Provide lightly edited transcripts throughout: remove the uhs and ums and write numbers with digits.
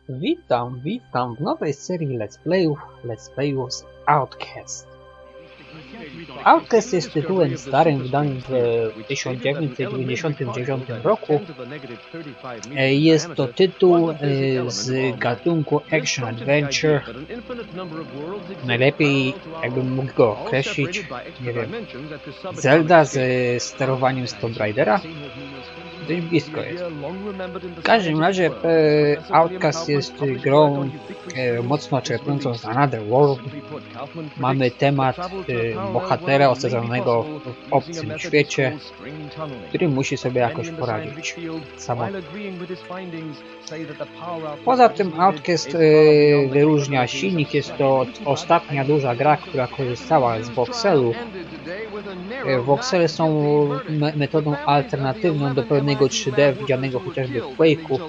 Witam w nowej serii Let's Playów z Outcast. Outcast jest tytułem starym, wydanym w 1999 roku. Jest to tytuł z gatunku Action Adventure. Najlepiej, jakbym mógł go określić, nie wiem, Zelda z sterowaniem z Tomb Raidera. Dość blisko jest. W każdym razie Outcast jest grą mocno czerpiącą z Another World. Mamy temat bohatera osadzonego w obcym świecie, który musi sobie jakoś poradzić samotnie. Poza tym Outcast wyróżnia silnik. Jest to ostatnia duża gra, która korzystała z voxelów. Voxele są metodą alternatywną do pełnego 3D widzianego chociażby w Quake'u.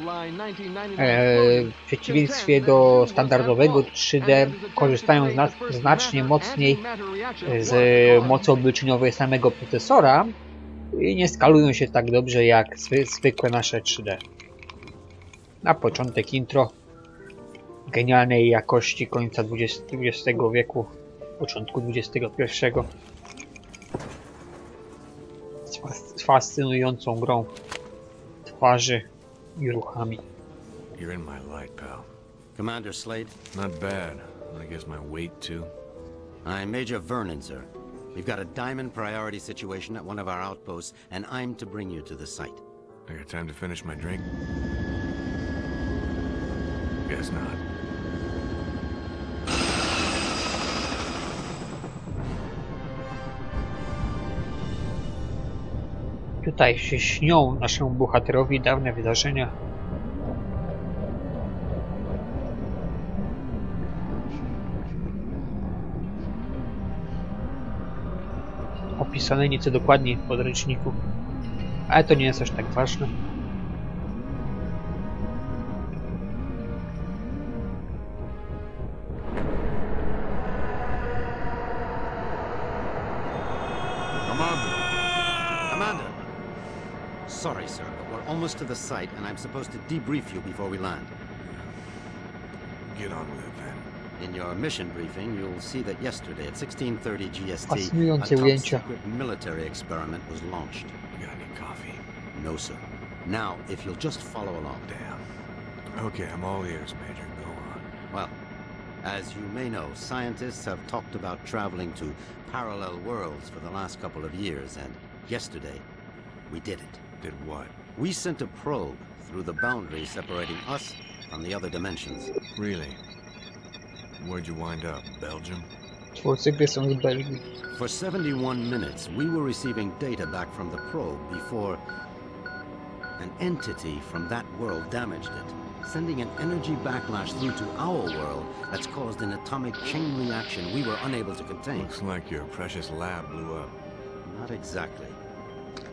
W przeciwieństwie do standardowego 3D korzystają znacznie mocniej z mocy obliczeniowej samego procesora i nie skalują się tak dobrze jak zwykłe nasze 3D. Na początek intro genialnej jakości końca XX wieku, początku XXI. Z fascynującą grą twarzy i ruchami. You're in my light, pal. Commander Slade? Not bad. I guess my weight, too. I'm Major Vernon, sir. We've got a diamond priority situation at one of our outposts, and I'm to bring you to the site. I got time to finish my drink? Guess not. Tutaj się śnią naszemu bohaterowi dawne wydarzenia. Opisane nieco dokładniej w podręczniku, ale to nie jest aż tak ważne. Sorry, sir, but we're almost to the site, and I'm supposed to debrief you before we land. Get on with it, then. In your mission briefing, you'll see that yesterday at 16:30 GST, Fascynujące a top ujęcia. secret military experiment was launched. You got any coffee? No, sir. Now, if you'll just follow along. Damn. Okay, I'm all ears, Major. Go on. Well, as you may know, scientists have talked about traveling to parallel worlds for the last couple of years, and yesterday, we did it. Did what? We sent a probe through the boundary separating us from the other dimensions. Really? Where'd you wind up? Belgium? Twórcy gry są z Belgii. For 71 minutes, we were receiving data back from the probe before an entity from that world damaged it, sending an energy backlash through to our world that's caused an atomic chain reaction we were unable to contain. Looks like your precious lab blew up. Not exactly.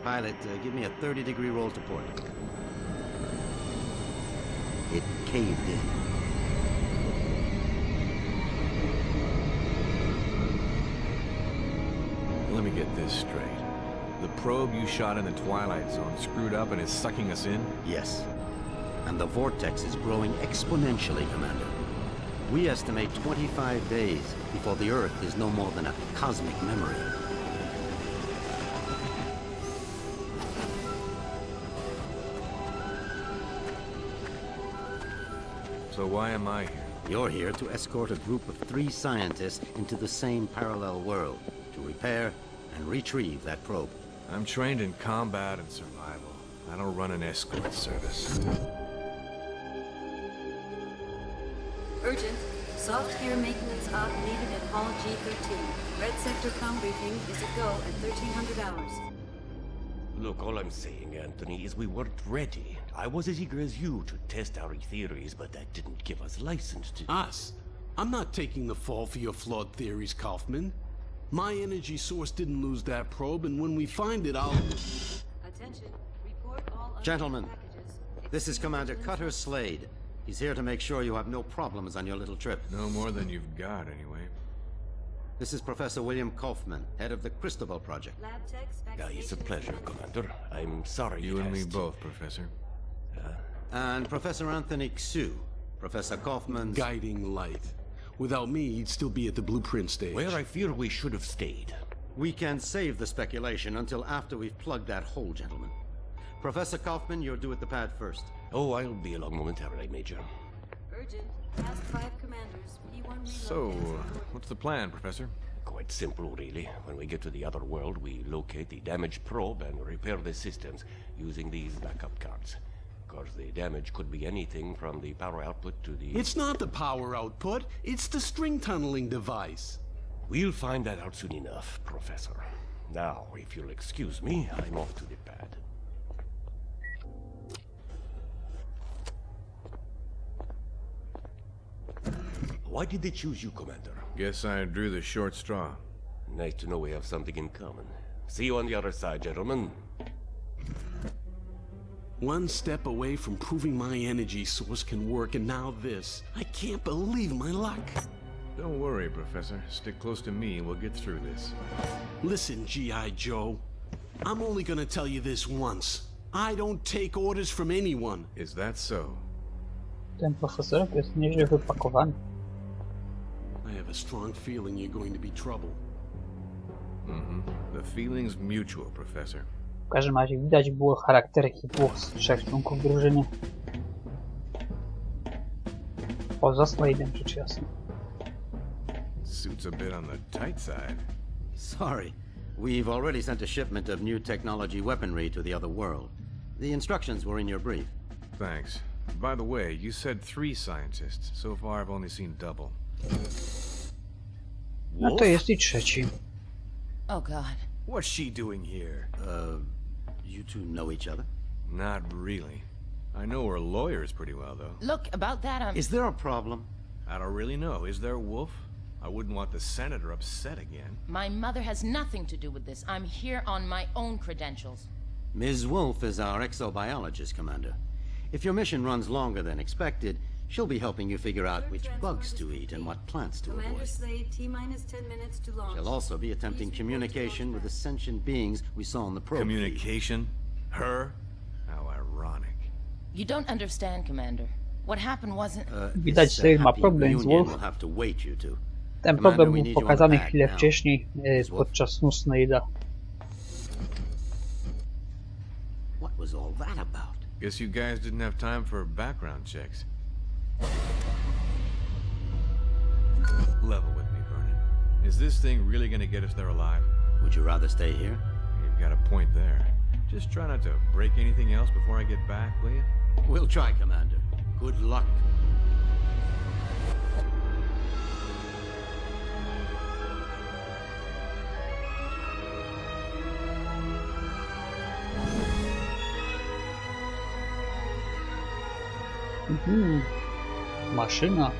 Pilot, give me a 30-degree roll to port. It caved in. Let me get this straight. The probe you shot in the Twilight Zone screwed up and is sucking us in? Yes. And the vortex is growing exponentially, Commander. We estimate 25 days before the Earth is no more than a cosmic memory. So why am I here? You're here to escort a group of 3 scientists into the same parallel world to repair and retrieve that probe. I'm trained in combat and survival. I don't run an escort service. Urgent. Soft gear maintenance op needed at Hall G13. Red Sector com briefing is a go at 1300 hours. Look, all I'm saying, Anthony, is we weren't ready. I was as eager as you to test our theories, but that didn't give us license to... Us? I'm not taking the fall for your flawed theories, Kaufman. My energy source didn't lose that probe, and when we find it, I'll... Attention. Report all Gentlemen, packages. this is Commander Cutter Slade. He's here to make sure you have no problems on your little trip. No more than you've got, anyway. This is Professor William Kaufman, head of the Cristobal Project. Lab techs, It's a pleasure, Commander. I'm sorry You it and me has to- both, Professor. And Professor Anthony Xu, Professor Kaufman's guiding light. Without me, he'd still be at the blueprint stage. Where I fear we should have stayed. We can save the speculation until after we've plugged that hole, gentlemen. Professor Kaufman, you're due at the pad first. Oh, I'll be along momentarily, Major. Urgent. Task 5 commanders. P1 reload. So, what's the plan, Professor? Quite simple, really. When we get to the other world, we locate the damaged probe and repair the systems using these backup cards. Of course, the damage could be anything from the power output to the... It's not the power output, it's the string tunneling device. We'll find that out soon enough, Professor. Now, if you'll excuse me, I'm off to the pad. Why did they choose you, Commander? Guess I drew the short straw. Nice to know we have something in common. See you on the other side, gentlemen. One step away from proving my energy source can work, and now this. I can't believe my luck. Don't worry, Professor. Stick close to me and we'll get through this. Listen, G.I. Joe. I'm only gonna tell you this once. I don't take orders from anyone. Is that so? Ten profesorek jest nieźle wypakowany. I have a strong feeling you're going to be trouble. The feeling's mutual, Professor. W każdym razie widać było charaktery dwóch z 3 członków drużyny. Poza Slade'em, rzecz jasna. Suit's a bit on the tight side. Sorry. We've already sent a shipment of new technology weaponry to the other world. The instructions were in your brief. Thanks. By the way, you said 3 scientists. So far I've only seen double. No to jest i trzeci. Oh God. What's she doing here? You two know each other? Not really. I know her lawyers pretty well, though. Look, about that, Is there a problem? I don't really know. Is there, Wolf? I wouldn't want the senator upset again. my mother has nothing to do with this. I'm here on my own credentials. Ms. Wolf is our exobiologist, Commander. If your mission runs longer than expected, she'll be helping you figure out which bugs to eat and what plants to Commander avoid. Slade, T-minus 10 minutes to launch. She'll also be attempting communication with the sentient beings we saw on the probe. Communication? Her? How ironic. You don't understand, Commander. What happened wasn't... Widać, this, że ma happy problem z reunion Wolf. will have to wait, you two. Ten Commander, problem we był need you on pokazany the pad chwilę now. wcześniej podczas snu Snade'a. What was all that about? Guess you guys didn't have time for background checks. Level with me, Vernon. Is this thing really gonna get us there alive? Would you rather stay here? You've got a point there. Just try not to break anything else before I get back, will you? We'll try, Commander. Good luck. Maszyna.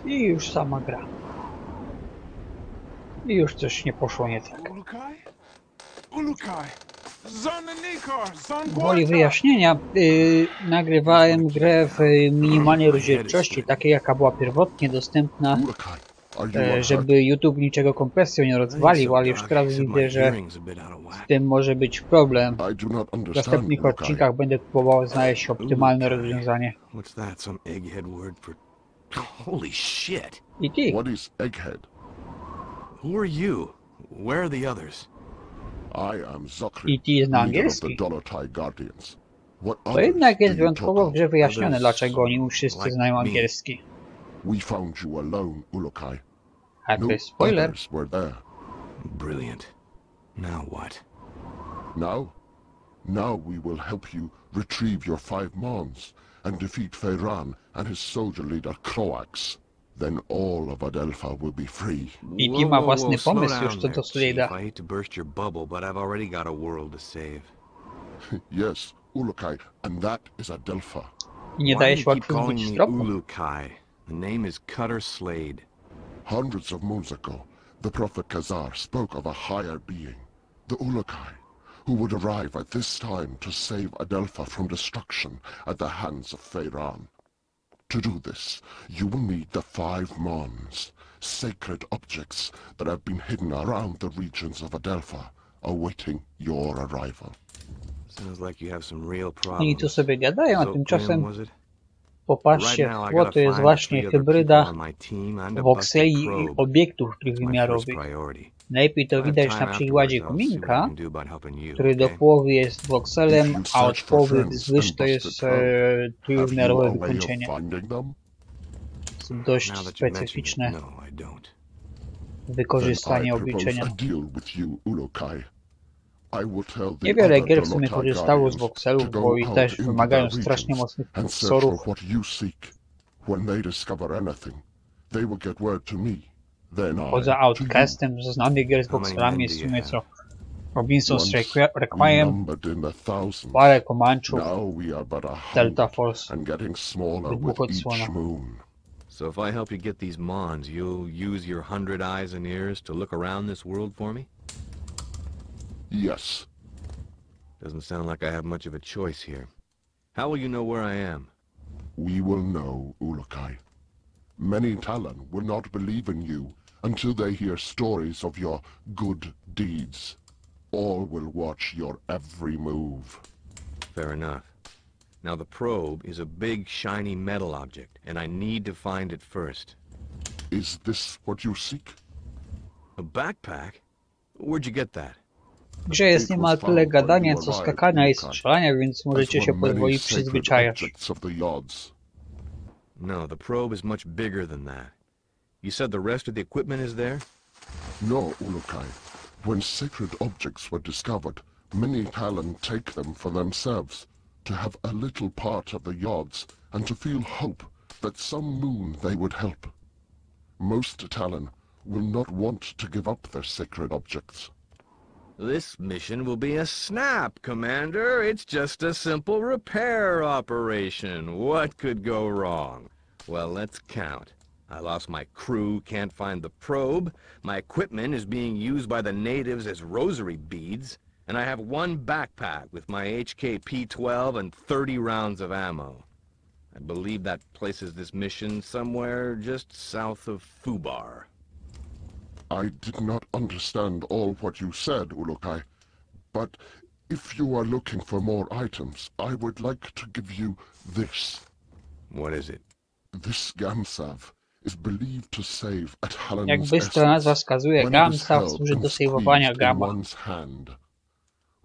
I już sama gra. I już coś nie poszło nie tak. Gwoli wyjaśnienia, nagrywałem grę w minimalnej rozdzielczości, takiej jaka była pierwotnie dostępna, żeby YouTube niczego kompresją nie rozwalił, ale już teraz widzę, że z tym może być problem. W następnych odcinkach będę próbował znaleźć optymalne rozwiązanie. Holy shit! E.T. What is Egghead? Who are you? Where are the others? I am Zagrajmy, E.T. jest na leader of the angielski. Dolotai Guardians. What To others jednak jest do you wyjątkowo w talk grze of? wyjaśnione, dlaczego oni wszyscy znają angielski. We found you alone, Ulukai. A to No jest spoiler. others were there. Brilliant. Now what? Now we will help you retrieve your 5 mons and defeat Feyran and his soldier leader Croax. then all of Adelpha will be free. I ma własny pomysł już co do Chief. Slade'a. I hate to burst your bubble, but I've already got a world to save. Yes, Ulukai, and that is Adelpha. I nie Why daje do się you keep łatwo calling zbić z me tropu. Ulukai? The name is Cutter Slade. Hundreds of moons ago, the prophet Khazar spoke of a higher being, the Ulukai, who would arrive at this time to save Adelpha from destruction at the hands of Pharaoh. To do this, you will need the 5 Mons, sacred objects that have been hidden around the regions of Adelpha, awaiting your arrival. Sounds like you have some real Oni tu problems. sobie gadają, a So, tymczasem was it? popatrzcie Right now, w I tło, gotta to jest find właśnie 3 other hybryda people on my team and a voxeli busted i probe. obiektów It's my first trójwymiarowych. priority. Najlepiej to If I have widać time na przykładzie afterwards, I'll see what I kominka, can do about helping you, który do okay? połowy jest voxelem, If you a od search for połowy friends wzwyż and to jest busted probe, have you trójwymiarowe a way of wykończenie. finding them? Jest dość Now that you mention it, specyficzne no, I don't. wykorzystanie Then I propose obliczenia. a deal with you, Ulukai. I will tell the Niewiele other gier w sumie Dolotai korzystało z Guardians voxelów, to go bo i out też into wymagają their strasznie regions mocnych and search wzorów. for what you seek. When they discover anything, they will get word to me. Then I Poza to Outcastem ze znanych gier z How many voxelami men jest do w you sumie have? co Robinson's Once Requiem, numbered in the thousands. parę Comanchów, Now we are but a Delta hundred Force. and getting smaller Wybuch with odsłona. each moon. So if I help you get these Mons, you'll use your 100 eyes and ears to look around this world for me? Yes, Doesn't sound like I have much of a choice here. How will you know where I am? we will know, Ulukai. Many Talon will not believe in you until they hear stories of your good deeds. All will watch your every move. Fair enough. Now the probe is a big, shiny metal object, and I need to find it first. Is this what you seek? A backpack? Where'd you get that? W grze jest niemal tyle gadania, co skakania i strzelania, więc możecie As się were many pozwolić sacred przyzwyczajać. objects of the Yods. No, the probe is much bigger than that. You said the rest of the equipment is there? No, Ulukai. When sacred objects were discovered, many Talon take them for themselves, to have a little part of the Yods, and to feel hope that some moon they would help. Most Talon will not want to give up their sacred objects. This mission will be a snap, Commander. It's just a simple repair operation. What could go wrong? Well, let's count. I lost my crew, can't find the probe. My equipment is being used by the natives as rosary beads. And I have 1 backpack with my HK-P-12 and 30 rounds of ammo. I believe that places this mission somewhere just south of Fubar. I did not understand all what you said, Ulukai, but if you are looking for more items, I would like to give you this. What is it? This Gamsav is believed to save a Talon's Jak bystra essence nazwa wskazuje, when it is Gamsa held służy do and sejwowania squeezed in gama. one's hand.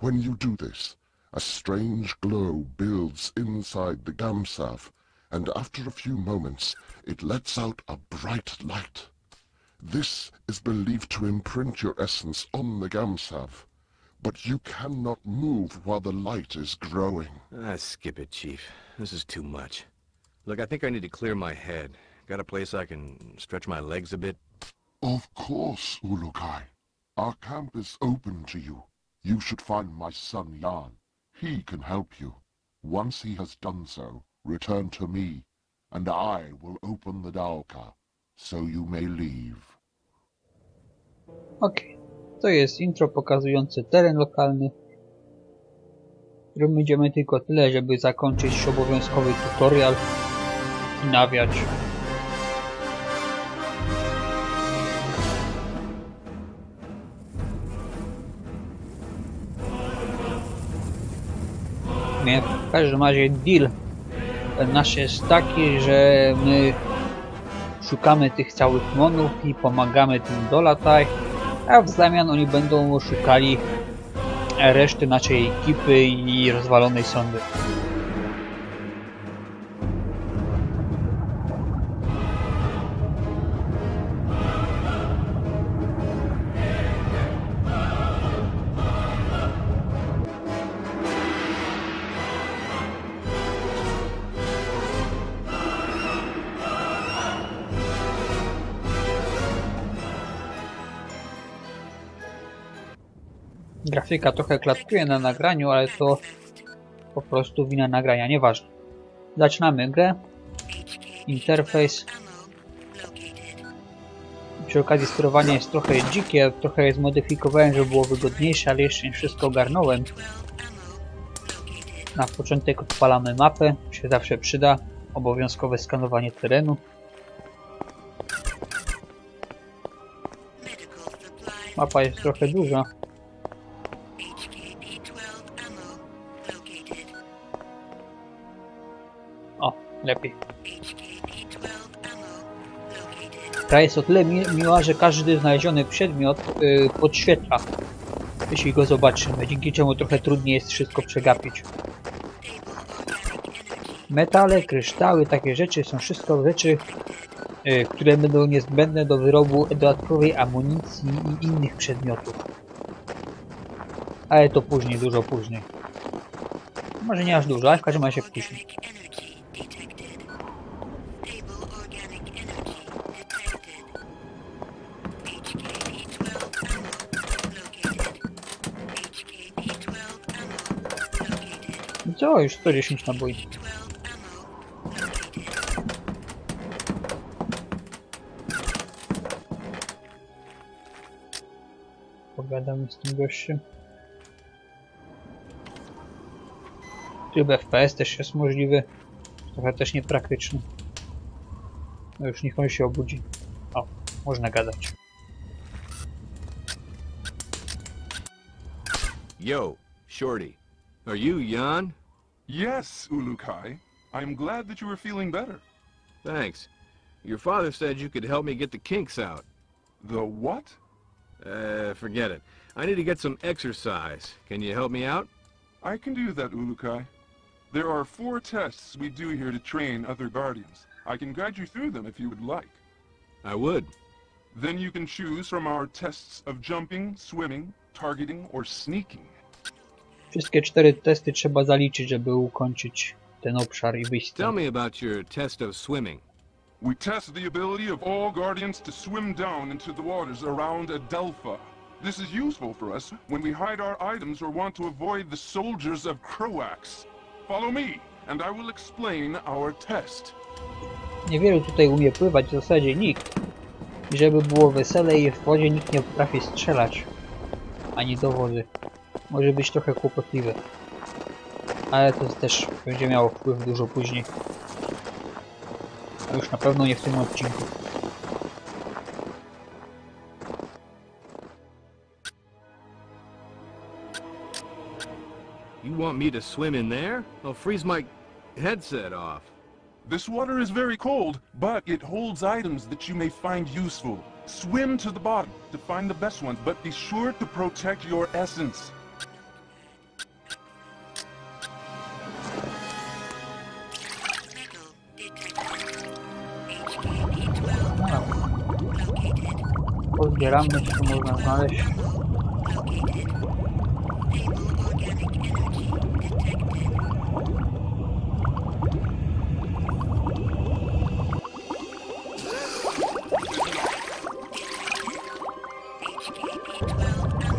When you do this, a strange glow builds inside the Gamsav, and after a few moments, it lets out a bright light. This is believed to imprint your essence on the Gamsav, but you cannot move while the light is growing. Skip it, Chief. This is too much. Look, I think I need to clear my head. Got a place I can stretch my legs a bit? Of course, Ulukai. Our camp is open to you. You should find my son Jan. He can help you. Once he has done so, return to me, and I will open the Dalka, so you may leave. Okej, to jest intro pokazujące teren lokalny, w którym będziemy tylko tyle, żeby zakończyć obowiązkowy tutorial i nawiać. W każdym razie deal nasz jest taki, że my szukamy tych całych monów i pomagamy tym Dolotai, a w zamian oni będą szukali reszty naszej ekipy i rozwalonej sondy. Grafika trochę klatkuje na nagraniu, ale to po prostu wina nagrania, nieważne. Zaczynamy grę. Interfejs. Przy okazji sterowanie jest trochę dzikie, trochę je zmodyfikowałem, żeby było wygodniejsze, ale jeszcze nie wszystko ogarnąłem. Na początek odpalamy mapę, się zawsze przyda. Obowiązkowe skanowanie terenu. Mapa jest trochę duża. O, lepiej. Ta jest o tyle miła, że każdy znaleziony przedmiot podświetla, jeśli go zobaczymy, dzięki czemu trochę trudniej jest wszystko przegapić. Metale, kryształy, takie rzeczy są wszystko rzeczy, które będą niezbędne do wyrobu dodatkowej amunicji i innych przedmiotów. Ale to później, dużo później. Może nie aż dużo, ale w każdym razie później. Co? Już 110 naboi. Pogadamy z tym gościem. Tryb FPS też jest możliwy. Trochę też niepraktyczny. No już niech on się obudzi. O, można gadać. Yo, Shorty. Are you Jan? Yes, Ulukai. I'm glad that you are feeling better. Thanks. Your father said you could help me get the kinks out. The what? Forget it. I need to get some exercise. Can you help me out? I can do that, Ulukai. There are 4 tests we do here to train other guardians. I can guide you through them if you would like. I would. Then you can choose from our tests of jumping, swimming, targeting, or sneaking. Wszystkie 4 testy trzeba zaliczyć, żeby ukończyć ten obszar i wyjść. Tell me about your test of swimming. We test the ability of all guardians to swim down into the waters around Adelpha. This is useful for us when we hide our items or want to avoid the soldiers of Croax. Follow me, and I will explain our test. Niewielu tutaj umie pływać, w zasadzie nikt. I żeby było weselej, w wodzie nikt nie potrafi strzelać. Ani do wody. Może być trochę kłopotliwe. Ale to też będzie miało wpływ dużo później. A już na pewno nie w tym odcinku. You want me to swim in there? I'll freeze my headset off. This water is very cold, but it holds items that you may find useful. Swim to the bottom to find the best ones, but be sure to protect your essence. Pozbieramy, co można znaleźć.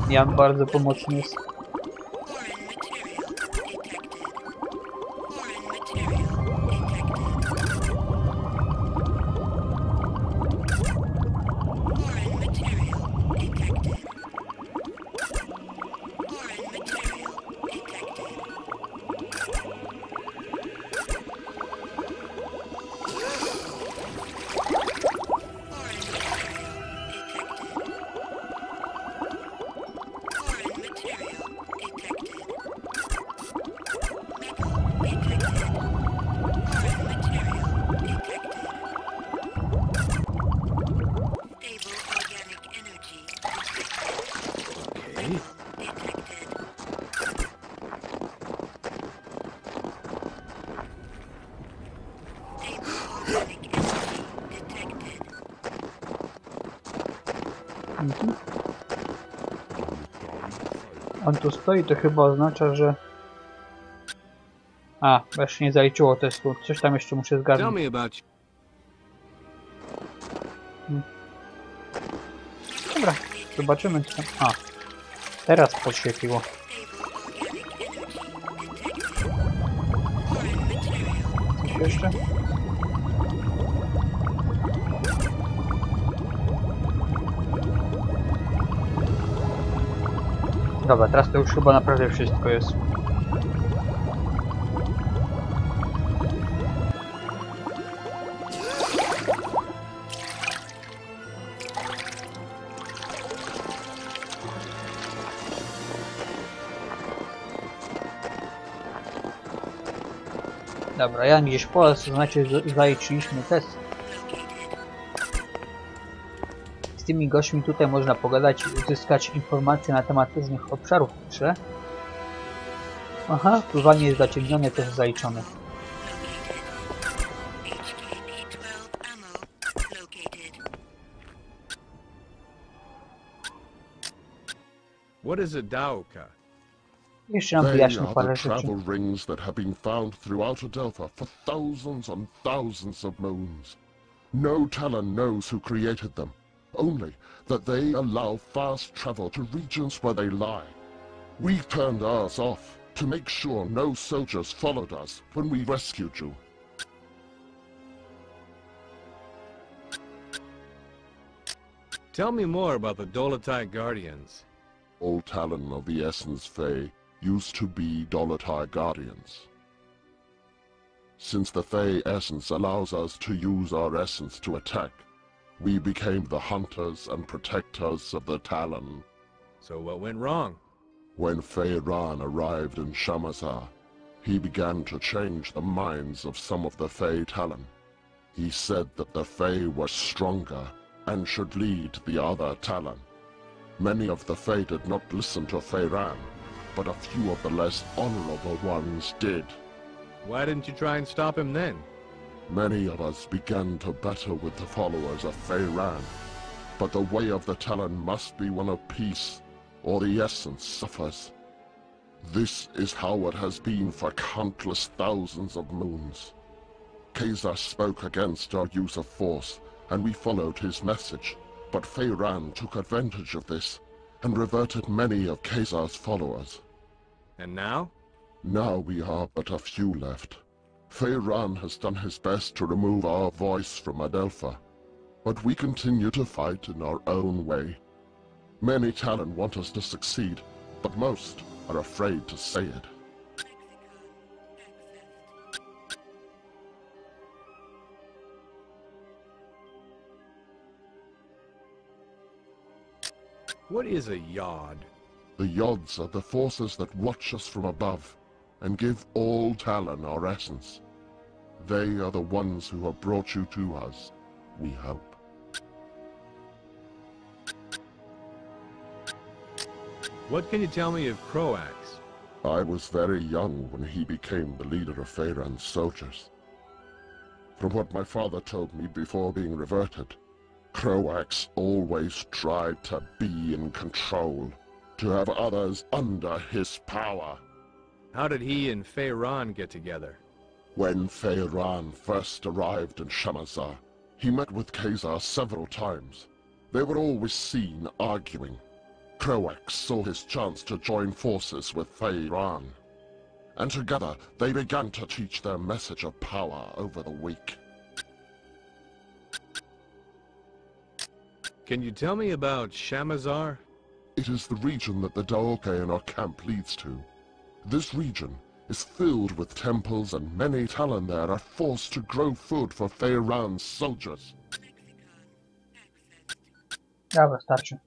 Jan bardzo pomocny jest. On tu stoi, to chyba oznacza, że... A, właśnie nie zaliczyło testu. Coś tam jeszcze muszę zgadnąć. Dobra, zobaczymy co tam... A. Teraz podświetliło. Coś jeszcze? Dobra, teraz to już chyba naprawdę wszystko jest. Dobra, ja gdzieś po raz, to znaczy zaliczyliśmy test. Z tymi gośćmi tutaj można pogadać i uzyskać informacje na temat różnych obszarów w grze. Aha, pływanie jest zaciemnione, też zaliczone. What is a Dauka? Jeszcze nam They wyjaśnię are parę the rzeczy. travel rings that have been found throughout Adelpha for thousands and thousands of moons. No Talon knows who created them, only that they allow fast travel to regions where they lie. We turned ours off to make sure no soldiers followed us when we rescued you. Tell me more about the Dolotai Guardians. All Talon of the Essence Fae used to be Dolotai Guardians. Since the Fae essence allows us to use our essence to attack, we became the hunters and protectors of the Talon. So what went wrong? When Feyran arrived in Shamazar, he began to change the minds of some of the Fae Talon. He said that the Fae were stronger and should lead the other Talon. Many of the Fae did not listen to Feyran, but a few of the less honorable ones did. Why didn't you try and stop him then? Many of us began to battle with the followers of Feyran, but the way of the Talon must be one of peace, or the essence suffers. This is how it has been for countless thousands of moons. Khazar spoke against our use of force, and we followed his message, but Feyran took advantage of this, and reverted many of Khazar's followers. And now? Now we are but a few left. Feyran has done his best to remove our voice from Adelpha, but we continue to fight in our own way. Many Talon want us to succeed, but most are afraid to say it. What is a Yod? The Yods are the forces that watch us from above, and give all Talon our essence. They are the ones who have brought you to us, we hope. What can you tell me of Croax? I was very young when he became the leader of Feyran's soldiers. From what my father told me before being reverted, Croax always tried to be in control, to have others under his power. How did he and Feyran get together? When Feyran first arrived in Shamazar, he met with Khazar several times. They were always seen arguing. Croax saw his chance to join forces with Feyran, and together they began to teach their message of power over the weak. Can you tell me about Shamazar? It is the region that the Daoke in our camp leads to. This region is filled with temples, and many Talon there are forced to grow food for Feyran's soldiers. Dobra, starczy.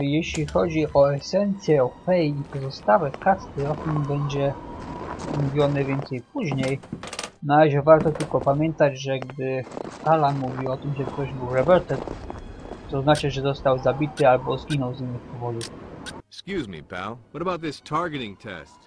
Jeśli chodzi o esencję, o Fey i pozostałe kasty, o tym będzie mówione więcej później. Na razie warto tylko pamiętać, że gdy Alan mówi o tym, że ktoś był reverted, to znaczy, że został zabity albo zginął z innych powodów. Excuse me, pal. What about this targeting test?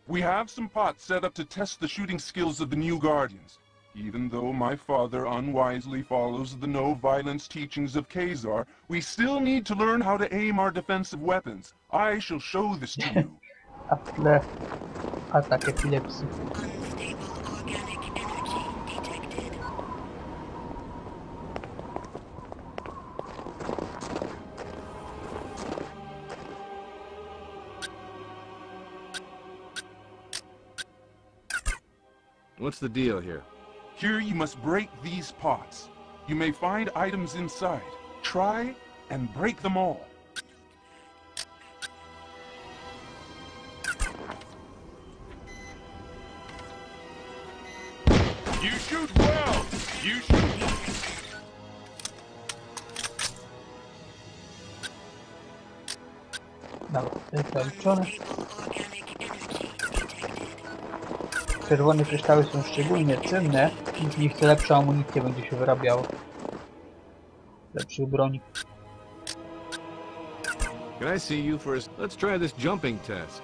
We have some pots set up to test the shooting skills of the new Guardians. Even though my father unwisely follows the no-violence teachings of Khazar, we still need to learn how to aim our defensive weapons. I shall show this to you. A w tle atak epilepsji. What's the deal here? Here you must break these pots. You may find items inside. Try and break them all. You shoot well! You shoot... Dobra, jest zaliczone. Czerwone kryształy są szczególnie cenne, z nich lepsza amunicja będzie się wyrabiało. Lepszych broni. Can I see you first? Let's try this jumping test.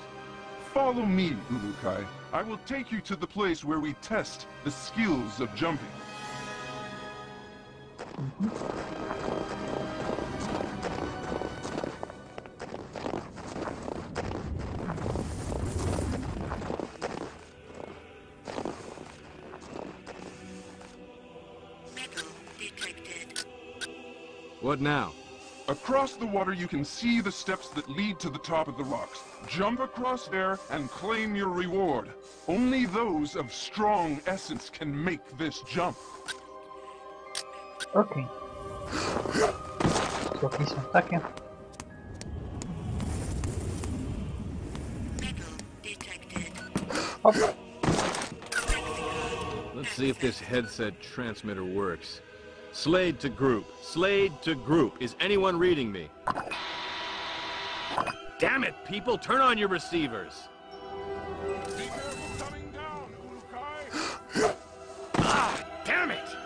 Follow me, Ulukai. I will take you to the place where we test the skills of jumping. What now? Across the water you can see the steps that lead to the top of the rocks. Jump across there and claim your reward. Only those of strong essence can make this jump. Okej. Skoki są takie. Hop. Let's see if this headset transmitter works. Slade to group. Slade to group. Is anyone reading me? Damn it, people! Turn on your receivers! Be careful coming down, Ulukai! Ah, damn it!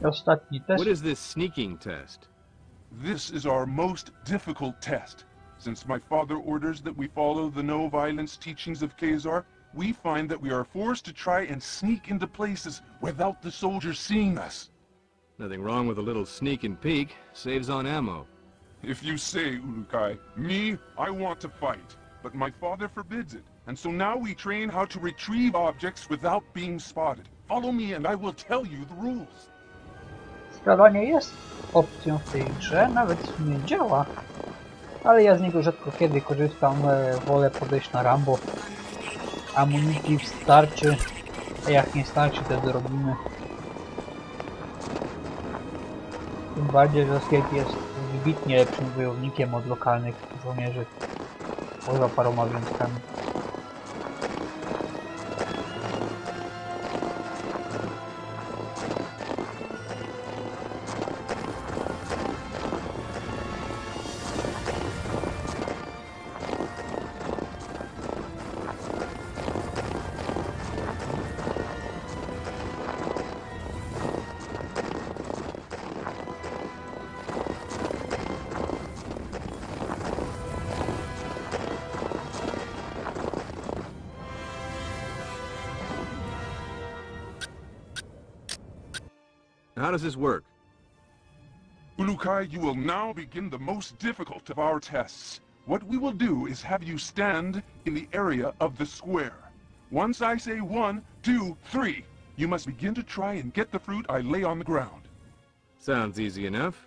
Ostatni test. What is this sneaking test? This is our most difficult test. Since my father orders that we follow the no-violence teachings of Khazar, we find that we are forced to try and sneak into places without the soldiers seeing us. Nothing wrong with a little sneak and peek. Saves on ammo. If you say, Ulukai, me, I want to fight, but my father forbids it, and so now we train how to retrieve objects without being spotted. Follow me and I will tell you the rules. Skradanie jest opcją w tej grze, nawet w sumie działa, ale ja z niego rzadko kiedy korzystam, wolę podejść na Rambo. Amunicji starczy, a jak nie starczy, to dorobimy. Tym bardziej, że Slade jest wybitnie lepszym wojownikiem od lokalnych żołnierzy, poza paroma wyjątkami. How does this work? Ulukai, you will now begin the most difficult of our tests. What we will do is have you stand in the area of the square. Once I say 1, 2, 3, you must begin to try and get the fruit I lay on the ground. Sounds easy enough.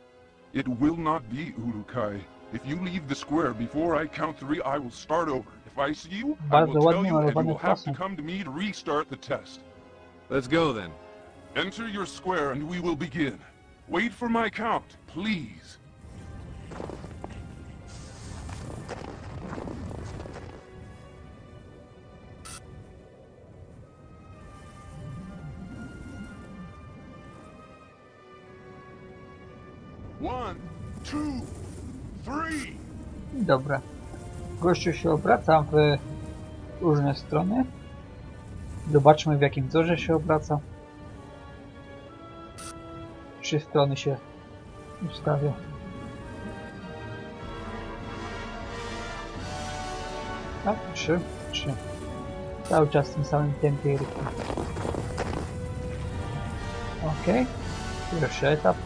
It will not be, Ulukai. If you leave the square before I count 3, I will start over. If I see you, I will tell you, and you will have to come to me to restart the test. Let's go then. Enter your square and we will begin. Wait for my count, please. One, two, three. Dobra. Gościu się obraca w różne strony. Zobaczmy, w jakim wzorze się obraca. 3 strony się ustawia. Tak, 3. Cały czas w tym samym tempie i rytmie. Ok. Pierwszy etap.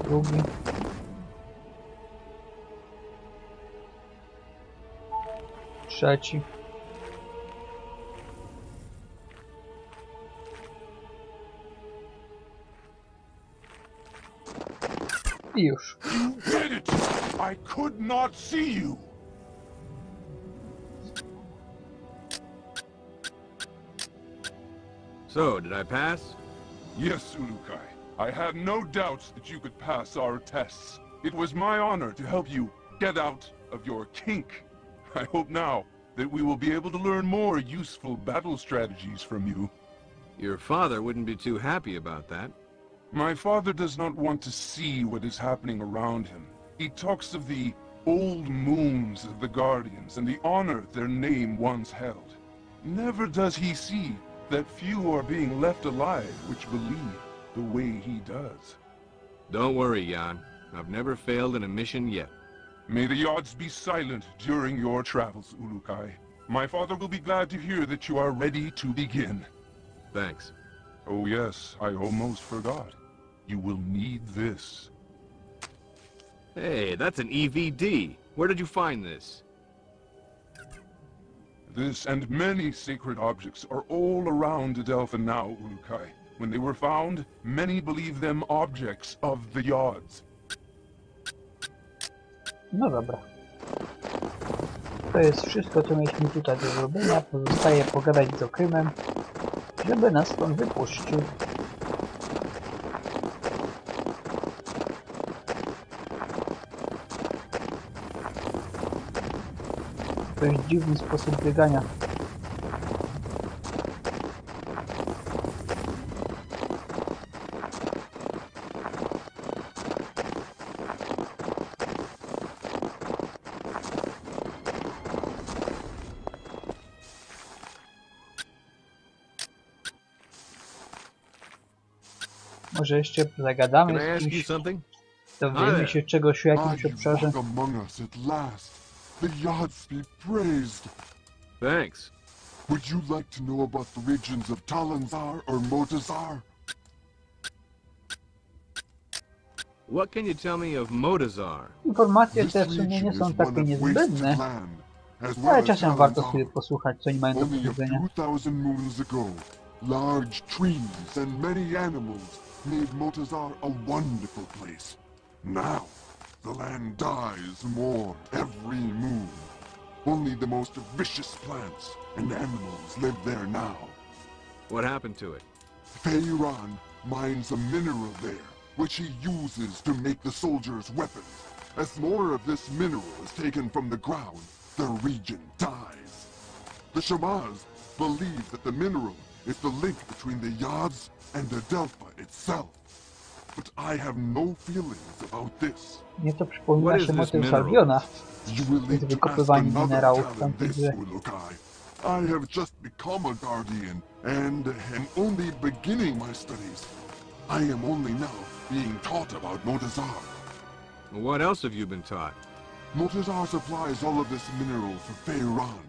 Drugi. Trzeci. I już. You did it! I could not see you! So, did I pass? Yes, Ulukai. I had no doubts that you could pass our tests. It was my honor to help you get out of your kink. I hope now that we will be able to learn more useful battle strategies from you. Your father wouldn't be too happy about that. My father does not want to see what is happening around him. He talks of the old moons of the Guardians and the honor their name once held. Never does he see that few are being left alive which believe the way he does. Don't worry, Jan. I've never failed in a mission yet. May the odds be silent during your travels, Ulukai. My father will be glad to hear that you are ready to begin. Thanks. Oh yes, I almost forgot. You will need this. Hey, that's an EVD. Where did you find this? This and many sacred objects are all around Adelpha now, Ulukai. When they were found, many believe them objects of the Yods. No dobra. To jest wszystko, co mieliśmy tutaj do zrobienia. Pozostaje pogadać z Okrymem, żeby nas stąd wypuścił. To jest dziwny sposób biegania. Może jeszcze zagadamy z kimś, dowiemy się czegoś o jakimś obszarze. The Yods be praised. Thanks. Would you like to know about the regions of Talanzar or Motazar? What can you tell me of Motazar? Informacje te w sumie nie są takie niezbędne, ale czasem warto sobie posłuchać, co oni mają do powiedzenia. 2000 moons ago, large trees and many animals made Motazar a wonderful place. Now, the land dies more every moon. Only the most vicious plants and animals live there now. What happened to it? Feiran mines a mineral there, which he uses to make the soldiers' weapons. As more of this mineral is taken from the ground, the region dies. The Shamans believe that the mineral is the link between the Yods and Adelpha itself. But I have no feelings about this. Mnie to przypomina się motyw Zagrajona z wykopywaniem minerałów w tamtej grze. I have just become a guardian and am only beginning my studies. I am only now being taught about Motazar. What else have you been taught? Motazar supplies all of this mineral for Feiran.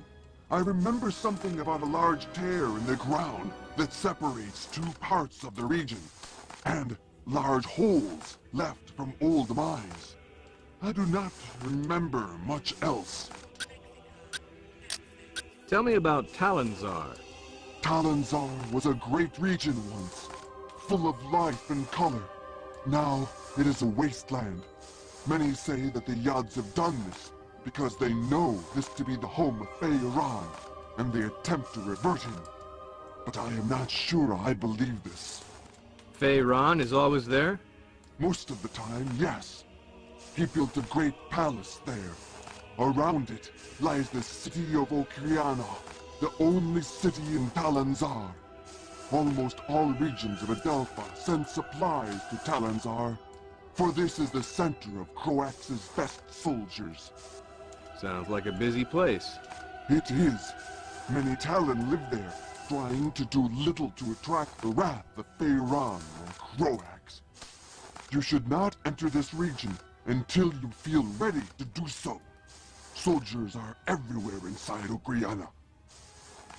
I remember something about a large tear in the ground that separates two parts of the region, and large holes left from old mines. I do not remember much else. Tell me about Talanzar. Talanzar was a great region once, full of life and color. Now it is a wasteland. Many say that the Yods have done this because they know this to be the home of Feiran, and they attempt to revert him. But I am not sure I believe this. Feiran is always there? Most of the time, yes. He built a great palace there. Around it lies the city of Okriana, the only city in Talanzar. Almost all regions of Adelpha send supplies to Talanzar, for this is the center of Croax's best soldiers. Sounds like a busy place. It is. Many Talon live there, trying to do little to attract the wrath of Feiran or Croax. You should not enter this region until you feel ready to do so. Soldiers are everywhere inside Okriana.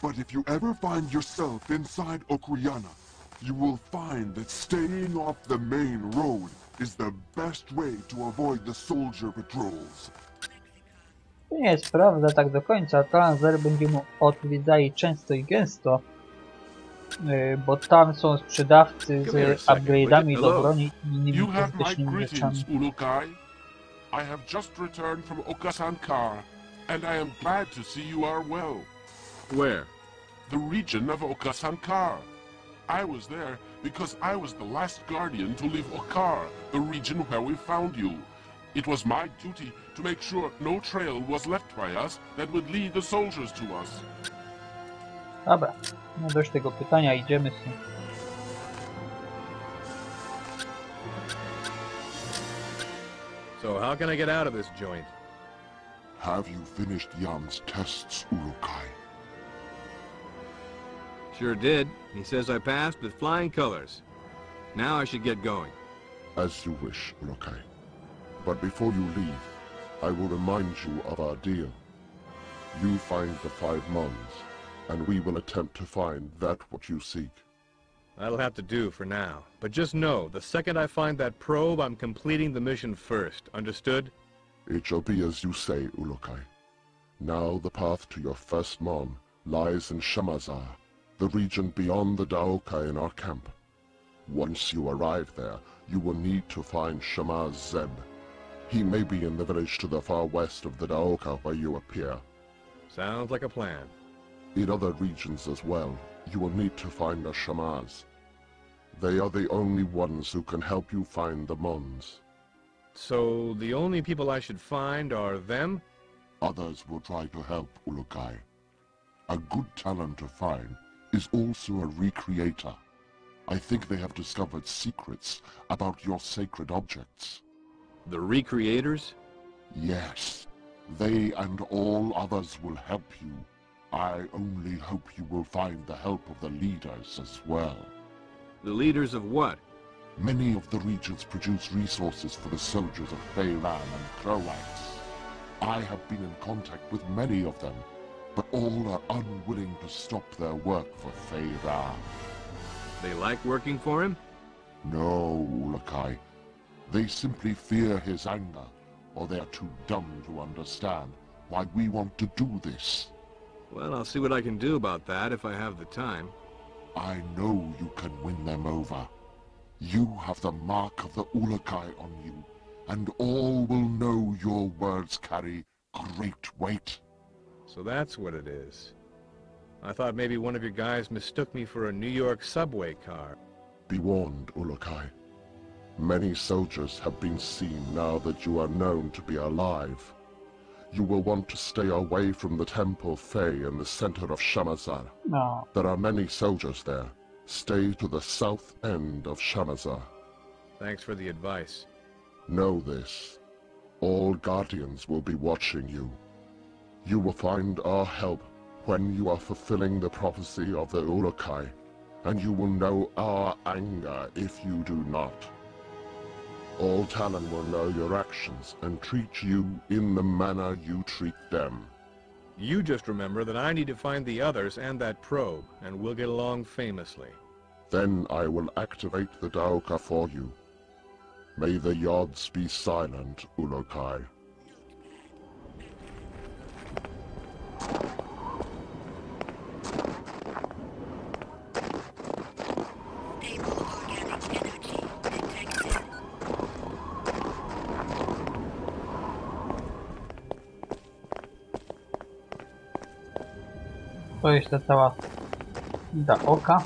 But if you ever find yourself inside Okriana, you will find that staying off the main road is the best way to avoid the soldier patrols. To nie jest prawda tak do końca. Talanzar będziemy odwiedzali często i gęsto. bo tam są sprzedawcy z upgrade'ami do broni i innymi You have my pożytecznymi rzeczami. greetings, Ulukai. I have just returned from Okasankar, and I am glad to see you are well. Where? The region of Okasankar. I was there because I was the last guardian to leave Okar, the region where we found you. It was my duty to make sure no trail was left by us that would lead the soldiers to us. Dobra, no dość tego pytania, idziemy z tym. So how can I get out of this joint? Have you finished Jan's tests, Ulukai? Sure did. He says I passed with flying colors. Now I should get going. As you wish, Ulukai. But before you leave, I will remind you of our deal. You find the 5 Mons, and we will attempt to find that what you seek. That'll have to do for now. But just know, the second I find that probe, I'm completing the mission first. Understood? It shall be as you say, Ulukai. Now the path to your first Mon lies in Shamazar, the region beyond the Daoka in our camp. Once you arrive there, you will need to find Shamaz Zeb. He may be in the village to the far west of the Daoka where you appear. Sounds like a plan. In other regions as well, you will need to find a Shamaz. They are the only ones who can help you find the Mons. So the only people I should find are them? Others will try to help, Ulukai. A good talent to find is also a recreator. I think they have discovered secrets about your sacred objects. The recreators? Yes. They and all others will help you. I only hope you will find the help of the leaders as well. The leaders of what? Many of the regions produce resources for the soldiers of Feyran and Croax. I have been in contact with many of them, but all are unwilling to stop their work for Feyran. They like working for him? No, Ulukai. They simply fear his anger, or they are too dumb to understand why we want to do this. Well, I'll see what I can do about that if I have the time. I know you can win them over. You have the mark of the Ulukai on you, and all will know your words carry great weight. So that's what it is. I thought maybe one of your guys mistook me for a New York subway car. Be warned, Ulukai. Many soldiers have been seen now that you are known to be alive. You will want to stay away from the Temple Fey in the center of Shamazar. No. There are many soldiers there. Stay to the south end of Shamazar. Thanks for the advice. Know this. All Guardians will be watching you. You will find our help when you are fulfilling the prophecy of the Ulukai, and you will know our anger if you do not. All Talon will know your actions and treat you in the manner you treat them. You just remember that I need to find the others and that probe, and we'll get along famously. Then I will activate the Daoka for you. May the Yods be silent, Ulukai. To jest ta cała Daoka.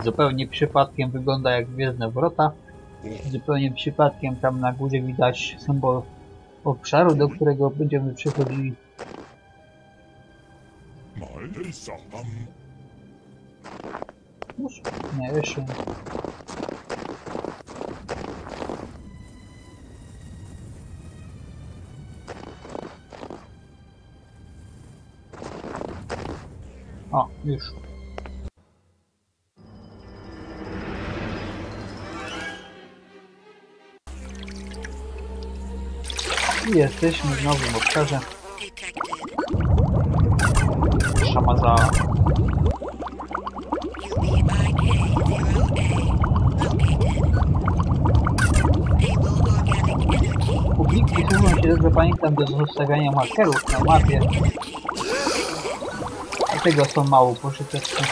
Zupełnie przypadkiem wygląda jak Gwiezdne Wrota. Zupełnie przypadkiem tam na górze widać symbol obszaru, do którego będziemy przechodzili. Już? Nie, jeszcze nie. O, już. I jesteśmy w nowym obszarze. Shamazar. Publiki służą się, dobrze pamiętam, do zostawiania markerów na mapie. Dlatego są mało pożyteczne.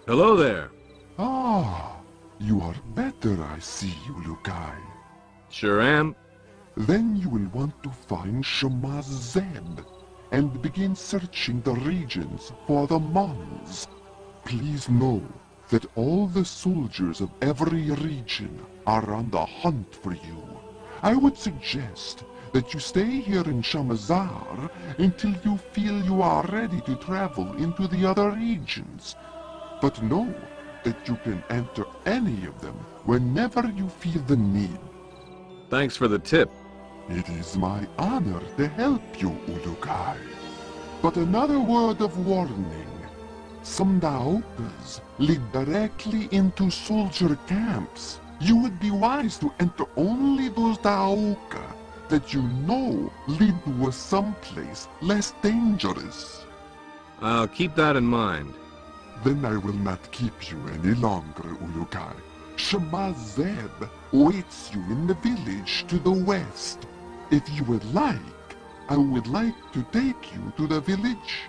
Hello there. Ah, you are better, I see, Ulukai. Sure am. Then you will want to find Shemaz Zeb and begin searching the regions for the Mons. Please know that all the soldiers of every region are on the hunt for you. I would suggest that you stay here in Shamazar until you feel you are ready to travel into the other regions. But know that you can enter any of them whenever you feel the need. Thanks for the tip. It is my honor to help you, Ulukai. But another word of warning. Some Daokas lead directly into soldier camps. You would be wise to enter only those Daoka that you know lead to someplace less dangerous. I'll keep that in mind. Then I will not keep you any longer, Ulukai. Shemaz Zeb waits you in the village to the west. If you would like, I would like to take you to the village.